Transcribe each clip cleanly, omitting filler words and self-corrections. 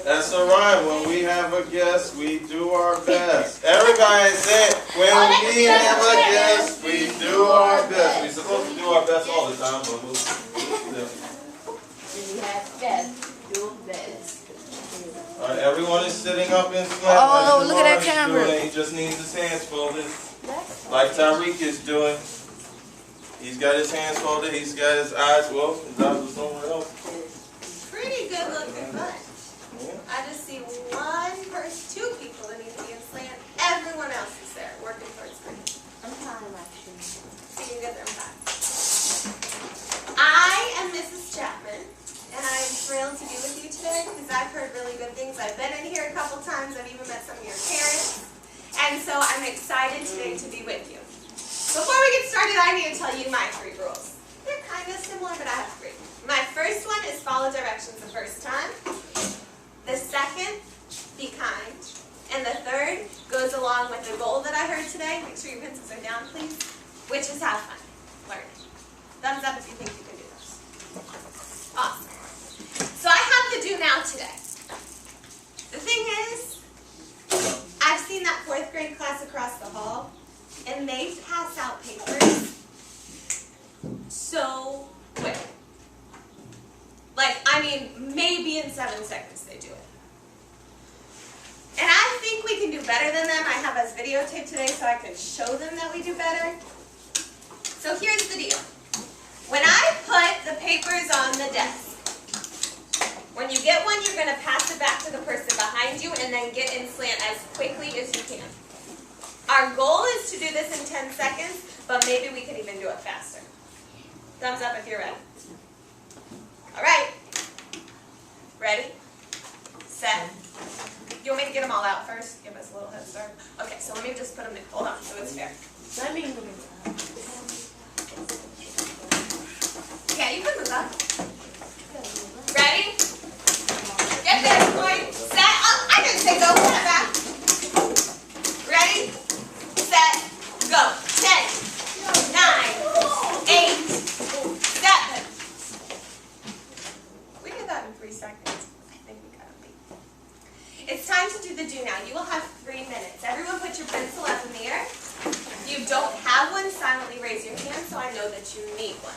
That's alright. When we have a guest, we do our best. Everybody say it. When we have a guest, we do our best. We're supposed to do our best all the time, but we'll still. When you have guests, do best. Alright, everyone is sitting up in slant. Oh, look at that camera. He just needs his hands folded. Like Tyreek is doing. He's got his hands folded. He's got his eyes, well, his eyes are somewhere else. Pretty good looking bunch. I just see one person, two people that need to be in slant. Everyone else is there working towards green. I'm fine, actually. So you can get there in time. I am Mrs. Chapman, and I'm thrilled to be with you today because I've heard really good things. I've been in here a couple times. I've even met some of your parents. And so I'm excited today to be with you. Before we get started, I need to tell you my 3 rules. They're kind of similar, but I have 3. My first one is follow directions the first time. The second, be kind. And the third goes along with the goal that I heard today. Make sure your pencils are down, please. Which is have fun. Learn. Thumbs up if you think you can do this. Awesome. So I have the do now today. The thing is, I've seen that 4th grade class across the hall, and they pass out papers so quick. Like, I mean, maybe in 7 seconds they do it. And I think we can do better than them. I have us videotaped today so I can show them that we do better. So here's the deal. When I put the papers on the desk, when you get one, you're going to pass it back to the person behind you and then get in slant as quickly as you can. Our goal is to do this in 10 seconds, but maybe we can even do it faster. Thumbs up if you're ready. All right. Ready? Set. You want me to get them all out first? Give us a little head start. Okay, so let me just put them in. Hold on, so it's fair. Let me move it. Yeah, you can move up. Ready? Get this point. Set. Oh, I didn't say go. Put it back. Ready? Set. Go. 10, 9, 8, 7. We did that in 3 seconds. I think we got it beat. It's time to do the do now. You will have 3 minutes. Everyone put your pencil up in the air. If you don't have one, silently raise your hand so I know that you need one.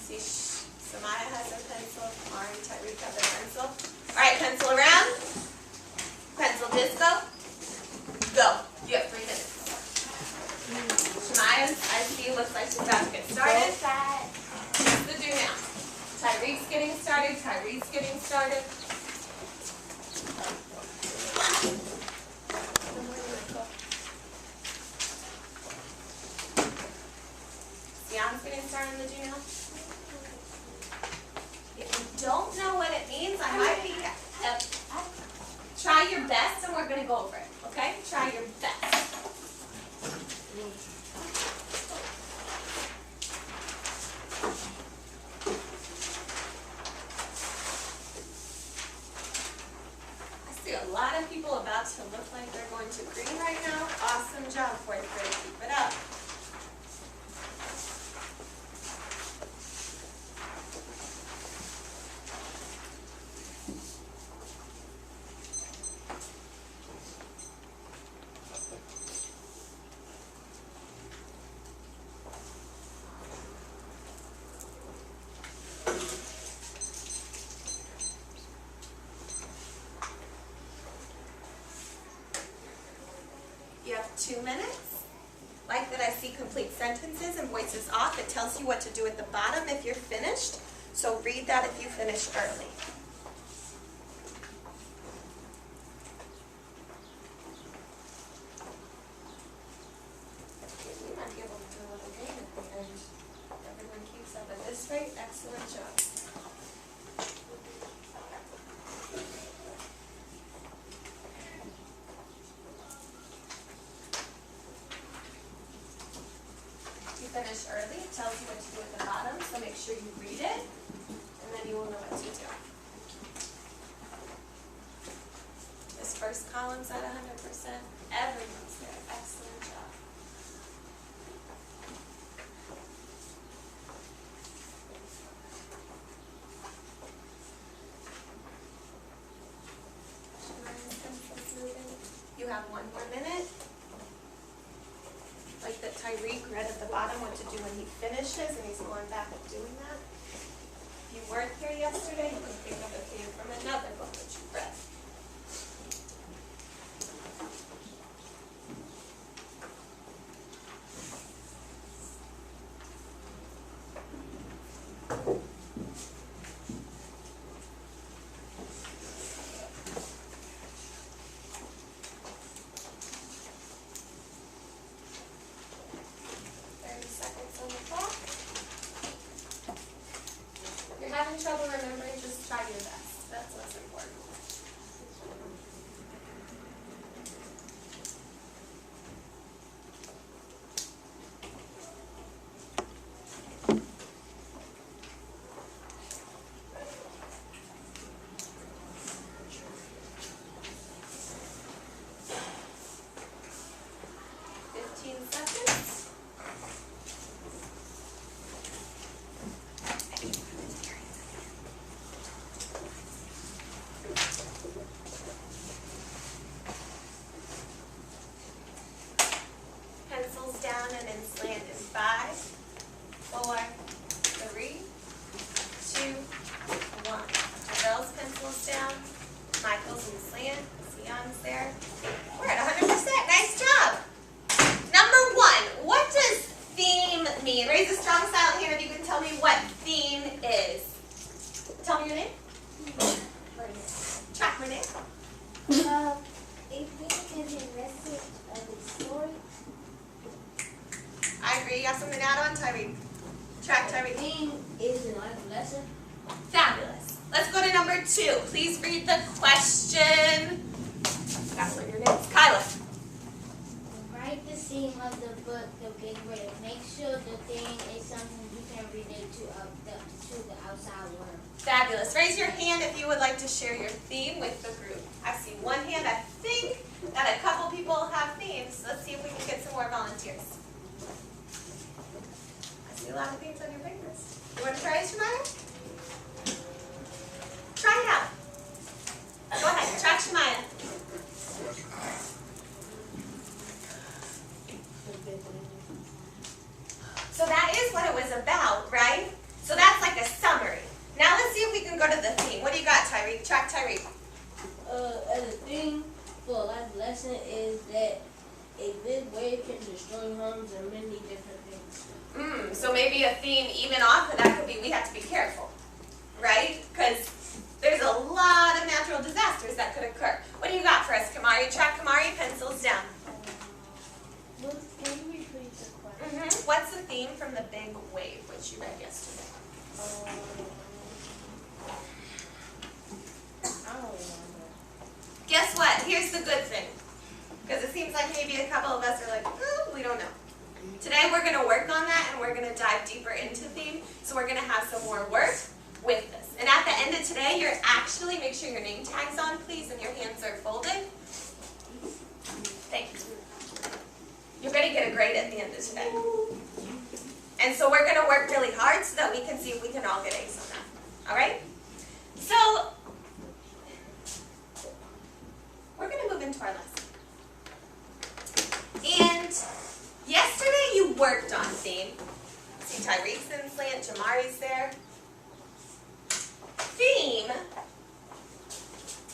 See, Samaya has a pencil. Mari, Tyreek has a pencil. All right, pencil around. Pencil disco. Go. You have 3 minutes. Shemaya, I see, looks like she's about to get started. Here's the do now. Tyreek's getting started. Tyreek's getting started. Sian's getting started in the do now. If you don't know what it means, I might be... try your best and we're going to go over it, okay? Try your best. I see a lot of people about to look like they're going to green right now. Awesome job, 4th grade. Keep it up. You have 2 minutes. Like that I see complete sentences and voices off. It tells you what to do at the bottom if you're finished. So read that if you finished early. We might be able to do a little game at the end. Everyone keeps up at this rate. Excellent job. Finish early. It tells you what to do at the bottom, so make sure you read it, and then you will know what to do. This first column's at 100%. Everyone's there. Excellent job. more minute. Like that Tyreek read at the bottom what to do when he finishes, and he's going back and doing that. If you weren't here yesterday, you can think of a theme from another book that you read. Having trouble remembering, just try your best. That's what's important. Down and in slant in 5, 4, 3, 2, 1. Jarrell's pencils down. Michael's in slant. Sion's there. We're at 100%. Nice job. Number 1. What does theme mean? Raise a strong silent hand if you can tell me what theme is. Tell me your name. Track my name. A theme is a message of a story. I agree. You got something to add on, Tyreek? Track, Tyreek. Theme is a life lesson. Fabulous. Let's go to number 2. Please read the question. Gotta learn your names. Kyla. Write the theme of the book, The Big Wave. Make sure the theme is something you can relate to the outside world. Fabulous. Raise your hand if you would like to share your theme with the group. I see one hand. I think that a couple people have themes. Let's see if we can get some more volunteers. I see a lot of themes on your fingers. You want to try it, Shemaya? Try it out. Go ahead. Track Shemaya. So that is what it was about, right? So that's like a summary. Now let's see if we can go to the theme. What do you got, Tyreek? Track Tyreek. The theme for a life lesson is that a big wave can destroy homes and many different things. So maybe a theme even off of that could be we have to be careful, right? Because there's a lot of natural disasters that could occur. What do you got for us, Kamari? Track Kamari, pencils down. Can you repeat the question? What's the theme from the big wave, which you read yesterday? I don't remember. Guess what? Here's the good thing. Because it seems like maybe a couple of us are like, we don't know. Today we're going to work on that and we're going to dive deeper into theme. So we're going to have some more work with this. And at the end of today, you're actually, make sure your name tag's on, please, and your hands are folded. Thanks. You're going to get a grade at the end of today. And so we're going to work really hard so that we can see if we can all get A's on that. All right? So we're going to move into our lesson. And yesterday you worked on theme. See Tyreek's in slant, Jamari's there. Theme,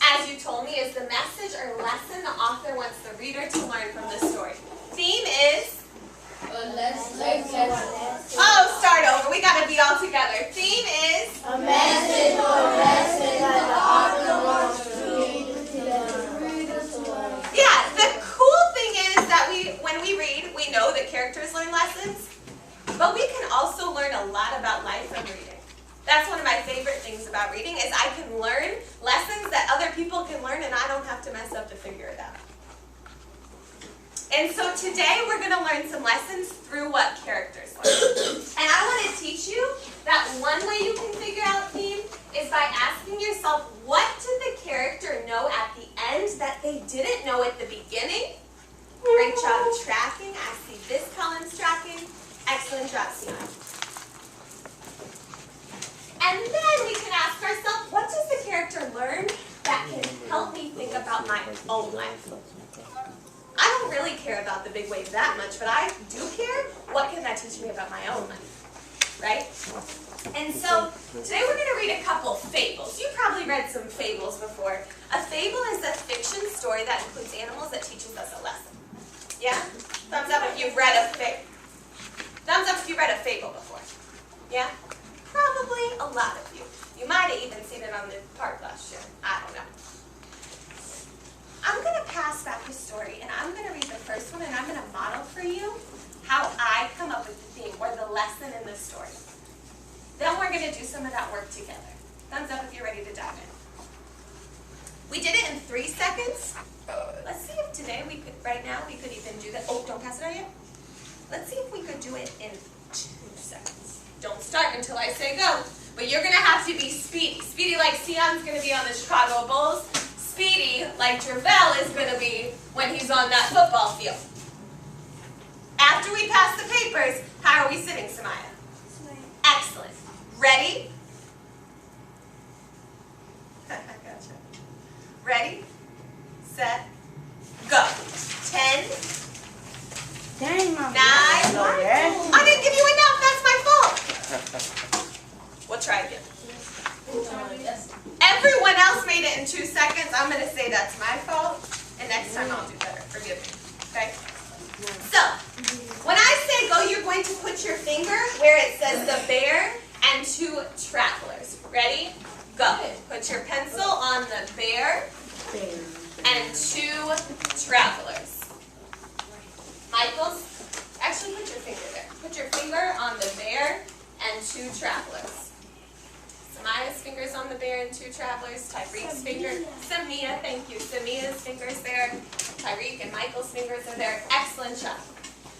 as you told me, is the message or lesson the author wants the reader to learn from the story. Theme is? Oh, start over. We got to be all together. Theme is? A message or lesson that the author wants to read the story. Yeah, the cool thing is that when we read, we know that characters learn lessons, but we can also learn a lot about life from reading. That's one of my favorite things about reading is I can learn lessons that other people can learn and I don't have to mess up to figure it out. And so today we're going to learn some lessons through what characters learn. And I want to teach you that one way you can figure out theme is by asking yourself, what did the character know at the end that they didn't know at the beginning? Great job tracking. I see this column's tracking. Excellent job, Sienna. And then we can ask ourselves, what does the character learn that can help me think about my own life? really care about the big wave that much, but I do care. What can that teach me about my own life, right? And so today we're going to read a couple fables. You've probably read some fables before. A fable is a fiction story that includes animals that teaches us a lesson. Yeah? Thumbs up if you've read a fable. Thumbs up if you've read a fable before. Yeah? Probably a lot of you. You might have even seen it on the park last year. I don't know. I'm going to pass back the story, and I'm going to read the first one, and I'm going to model for you how I come up with the theme or the lesson in the story. Then we're going to do some of that work together. Thumbs up if you're ready to dive in. We did it in 3 seconds. Let's see if today we could, right now, we could even do that. Oh, don't pass it out yet. Let's see if we could do it in 2 seconds. Don't start until I say go. But you're going to have to be speedy. Speedy like Sion's going to be on the Chicago Bulls. Speedy like Dravel is going to be when he's on that football field. After we pass the papers, how are we sitting, Samaya? Excellent. Ready? Gotcha. Ready, set, go. 10, Dang, 9. Mama. I didn't give you enough. That's my fault. We'll try again. Everyone else made it in 2 seconds. I'm going to say that's my fault. And next time I'll do better. Forgive me. Okay? So, when I say go, you're going to put your finger where it says the bear and 2 travelers. Ready? Go. Put your pencil on the bear and 2 travelers. Michael's, actually put your finger there. Put your finger on the bear and 2 travelers. Samaya's fingers on the bear and 2 travelers. Tyreek's finger. Samia, thank you. Samia's fingers there. Tyreek and Michael's fingers are there. Excellent job.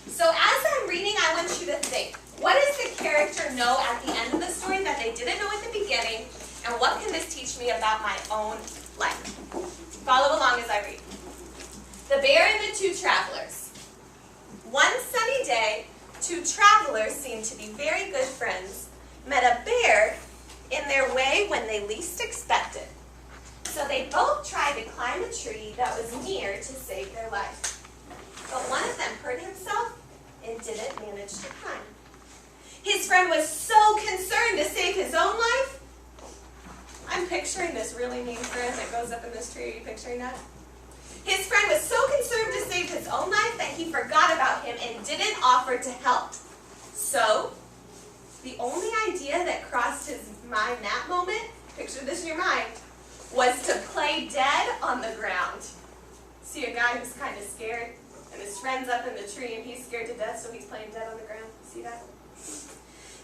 So as I'm reading, I want you to think, what does the character know at the end of the story that they didn't know at the beginning, and what can this teach me about my own life? Follow along as I read. The bear and the 2 travelers. One sunny day, 2 travelers seemed to be very good friends, met a bear in their way when they least expected. So they both tried to climb a tree that was near to save their life. But one of them hurt himself and didn't manage to climb. His friend was so concerned to save his own life. I'm picturing this really mean friend that goes up in this tree. Are you picturing that? His friend was so concerned to save his own life that he forgot about him and didn't offer to help. So, the only idea that crossed his mind that moment, picture this in your mind, was to play dead on the ground. See a guy who's kind of scared, and his friend's up in the tree, and he's scared to death, so he's playing dead on the ground. See that?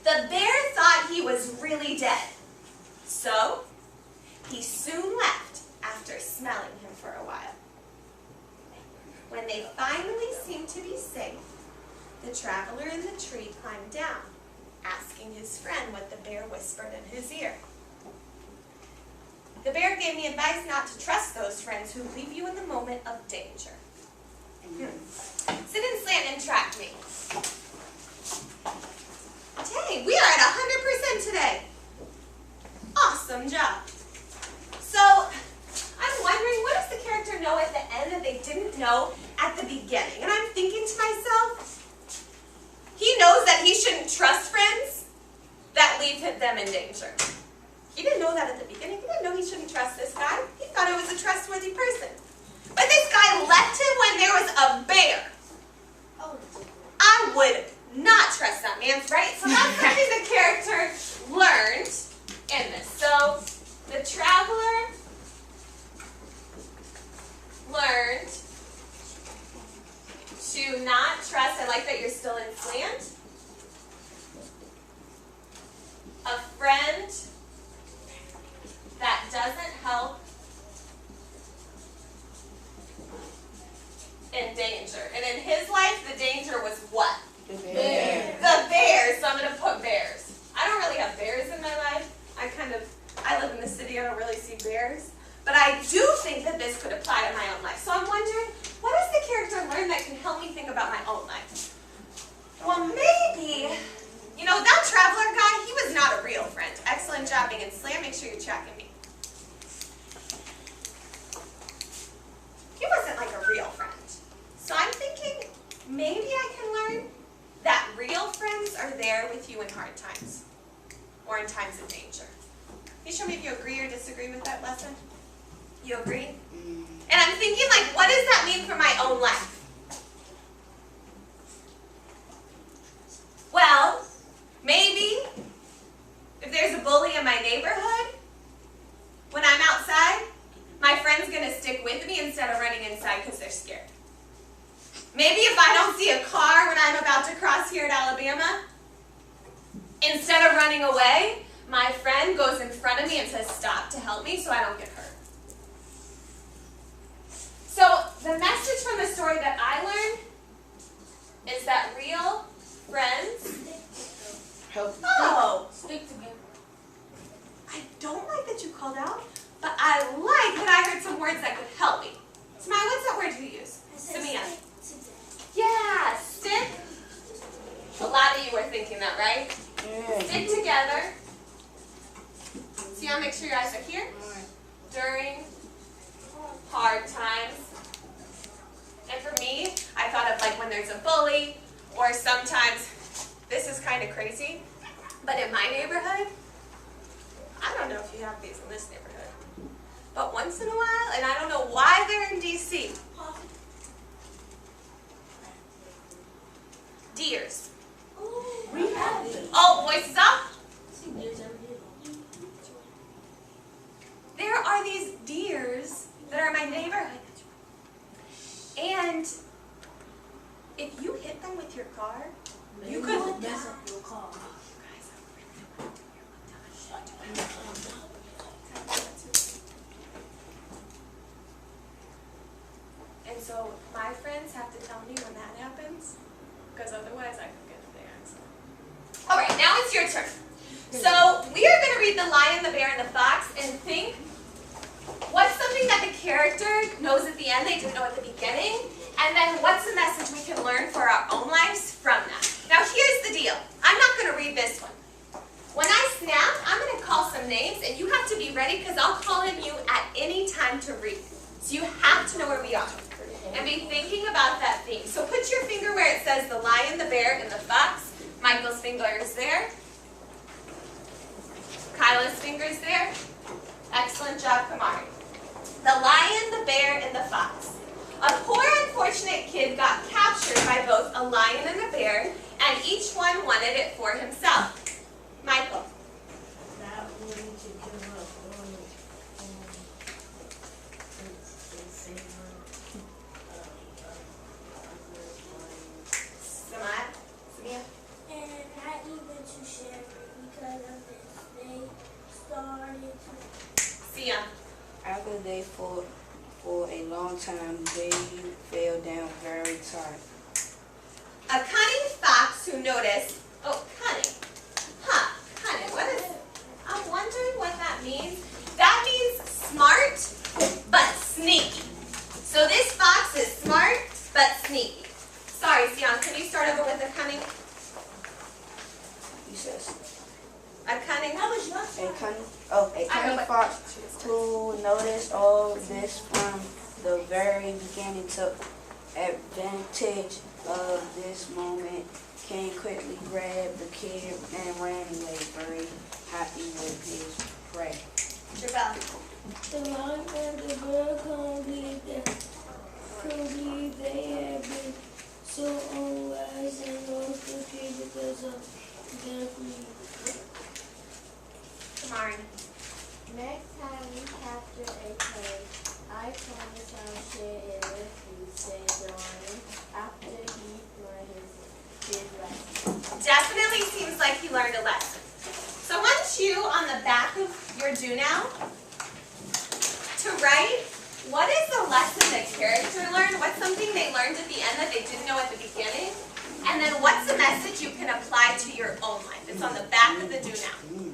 The bear thought he was really dead. So, he soon left after smelling him for a while. When they finally seemed to be safe, the traveler in the tree climbed down, asking his friend what the bear whispered in his ear. The bear gave me advice not to trust those friends who leave you in the moment of danger. Sit and slant and track me. Dang, we are at 100% today. Awesome job. So, I'm wondering, what does the character know at the end that they didn't know at the beginning? And I'm thinking to myself, he knows that he shouldn't trust friends that leave them in danger. He didn't know that at the beginning. He didn't know he shouldn't trust this guy. He thought it was a trustworthy person. But this guy left him when there was a bear. I would not trust that man, right? So that's something the character learned in this. So the traveler learned to not trust. I like that you're still in slant. A friend that doesn't help in danger. And in his life, the danger was what? The bear. The bear. So I'm going to put bears. I don't really have bears in my life. I live in the city. I don't really see bears. But I do think that this could apply to my own life. So I'm wondering, what does the character learn that can help me think about my own life? Well, maybe, that traveler guy, he was not a real friend. Excellent job, and Slam, make sure you're tracking me. He wasn't like a real friend. So I'm thinking show me if you agree or disagree with that lesson? You agree? And I'm thinking, like, what does that mean for my own life? Well, maybe if there's a bully in my neighborhood, when I'm outside, my friend's going to stick with me instead of running inside because they're scared. Maybe if I don't see a car when I'm about to cross here at Alabama, instead of running away, my friend goes in front of me and says stop to help me so I don't get hurt. So the message from the story that I learned is that real friends Help. Oh, Stick together. I don't like that you called out, but I like that I heard some words that could help me. Smile, what's that word you use? Samia. Yeah, stick. A lot of you were thinking that, right? Yeah. Stick together. See how make sure your eyes are here? During hard times. And for me, I thought of like when there's a bully, or sometimes, this is kind of crazy, but in my neighborhood, I don't know if you have these in this neighborhood, but once in a while, and I don't know why they're in DC, deers. We have it. Oh, voices up. See, there's every day. There are these deers that are in my neighborhood. And if you hit them with your car, you could mess up your car. And so my friends have to tell me when that happens, because otherwise I could get in the accident. All right, now it's your turn. So we are going to read The Lion, the Bear, and the Fox and think, what's something that the character knows at the end they didn't know at the beginning? And then what's the message we can learn for our own lives from that? Now here's the deal. I'm not going to read this one. When I snap, I'm going to call some names, and you have to be ready because I'll call on you at any time to read. So you have to know where we are and be thinking about that theme. So put your finger where it says the lion, the bear, and the fox. Michael's finger is there. Kyla's finger is there. Excellent job, Kamari. The lion, the bear, and the fox. A poor unfortunate kid got captured by both a lion and a bear, and each one wanted it for himself. Michael. Not willing to give up on Samia. And not even to share it because of this. They started to. Sia. After they fought for a long time, they fell down very tired. A cunning fox who noticed, oh, cunning. Huh, cunning, what is, I'm wondering what that means. That means smart, but sneaky. So this fox is smart, but sneaky. Sorry, Sion, can you start over with a cunning? He says, A cunning, how was yours? a cunning fox who noticed all this from the very beginning took advantage of this moment, Cain quickly grabbed the kid and ran away, very happy with his prey. Jabal. The lion and the bird couldn't believe they had been so unwise and lost the kid because of their greed. Kamari. Next time we capture a prey, I promise I'll share it with you, said the lion, after he learned his lesson. Definitely seems like he learned a lesson. So I want you on the back of your do now to write what is the lesson the character learned, what's something they learned at the end that they didn't know at the beginning, and then what's the message you can apply to your own life. It's on the back of the do now.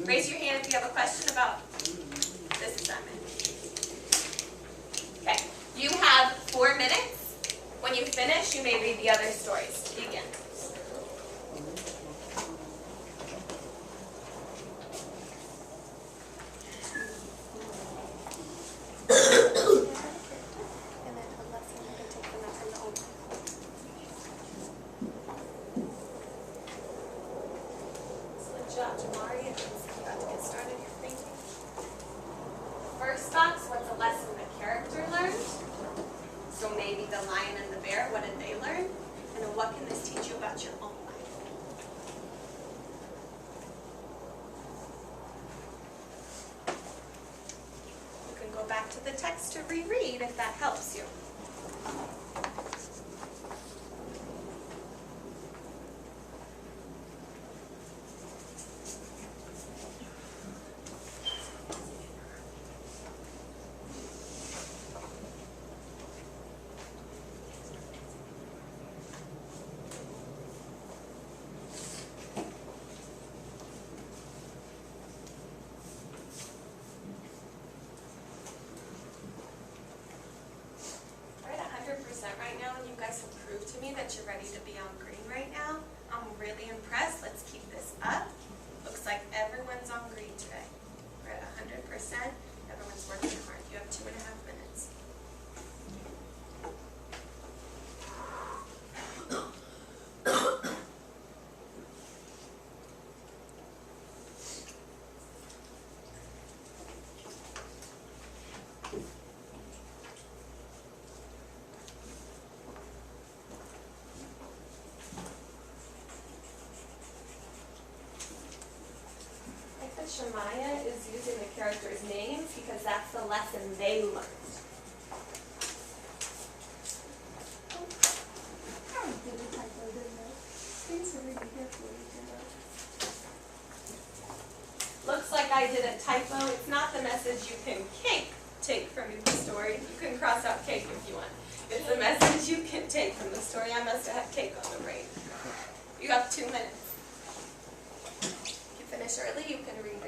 Raise your hand if you have a question about this assignment. Okay, you have 4 minutes. When you finish, you may read the other stories. Begin. Good job, Jamari. It's about to get started. Thank you. back to the text to reread if that helps you. Right now, and you guys have proved to me that you're ready to be on green right now. I'm really impressed. Let's keep this up. Looks like everyone's on green today. We're at 100%. Everyone's working hard. You have 2.5 minutes. Shemaiah is using the characters' names because that's the lesson they learned. Looks like I did a typo. It's not the message you can take from the story. You can cross out cake if you want. It's the message you can take from the story. I must have had cake on the brain. You have 2 minutes. If you finish early, you can read